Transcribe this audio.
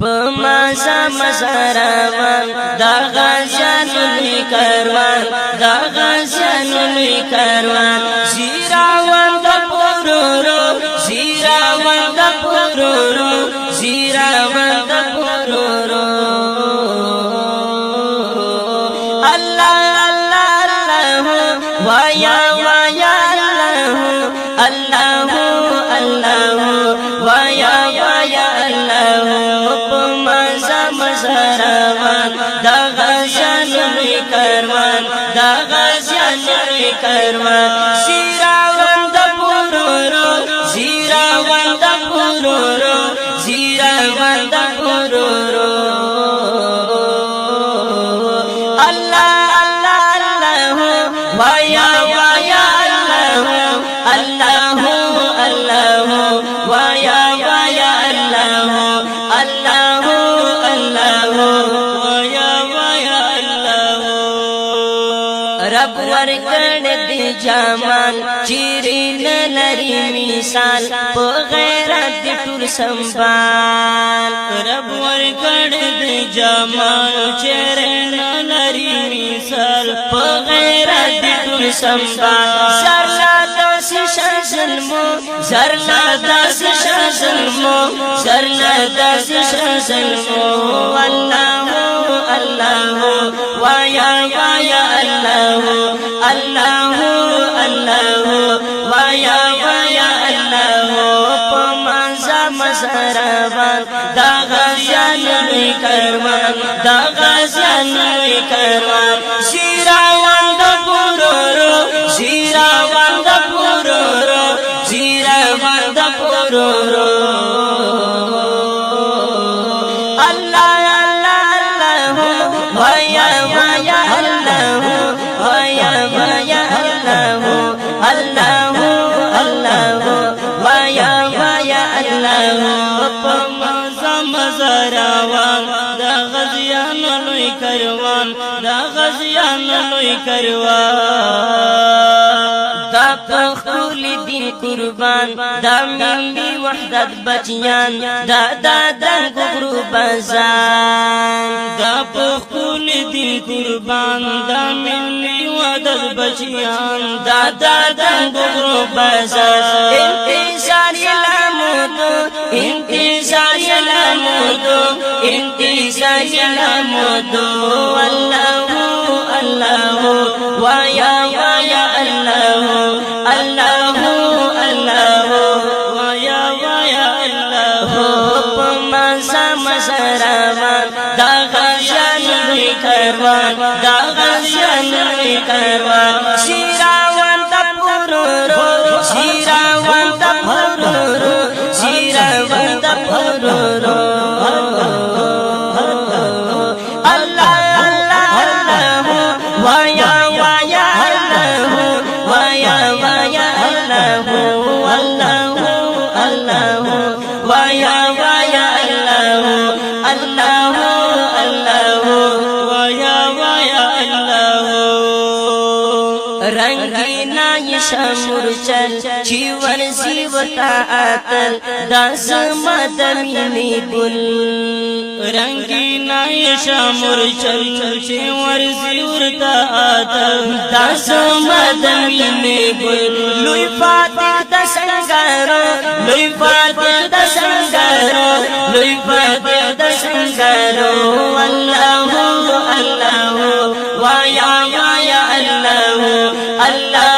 پمازا مزاروان دا غازیانو لوی کاروان دا غازیانو لوی کاروان زیراوان دا پورورو زیراوان دا پورورو زیراوان دا پورورو اللہ اللہ اللہ وایا وایا اللہ اللہ اللہ وایا وایا اللہ مزاروان دا غازیانو لوی کاروان دا غازیانو لوی کاروان زیراوان دا پورورو زیراوان دا پورورو زیراوان دا پورورو اللہ اللہ اللہ وایا وایا اللہ اللہ اللہ وایا وایا اللہ اللہ رب ورکڑ دی جامان چیری نلری مثال پو غیرت دی ٹور سنبال رب ورکڑ دی جامان چیری نلری مثال پو غیرت دی ٹور سنبال زرلا داس شا ظلمو زرلا داس شا ظلمو زرلا داس شا ظلمو اللہ اللہ وایا وایا اللہ اللہ اللہ وایا وایا اللہ پمازا مزاروان دا غازیانو لوی کاروان دا غازیانو لوی کاروان زیراوان دا پورورو زیراوان دا پورورو زیراوان دا پورورو مزاروان دا غازیانو لوی کاروان دا غازیانو لوی کاروان دا پخپل دین قربان دا ملی وحدت بچیان دا دنگ غرو بازان دا پخپل دین قربان دا ملی وحدت بچیان دا دنگ غرو بازان انتظار لامودو انتظار لامودو انتظار لامودو اللہ اللہ وایا وایا اللہ اللہ اللہ وایا وایا اللہ پمازا مزاروان دا غازیانو لوی کاروان دا غازیانو لوی کاروان زیراوان دا پورورو زیراوان دا پورورو زیراوان دا پورورو اللہ اللہ اللہ وایا وایا اللہ وایا وایا اللہ اللہ اللہ وایا وایا اللہ اللہ اللہ وایا وایا اللہ رنگینا یشا مرچل چی ورزی وطا آتل دا زما دمینی گل رنگینا یشا مرچل چی ورزی ورطا آتل دا زما دمینی گل لوی فاتح دا سنگارو لوی فاتح دا سنگارو لوی فاتح دا سنگارو اللہ اللہ وایا وایا اللہ اللہ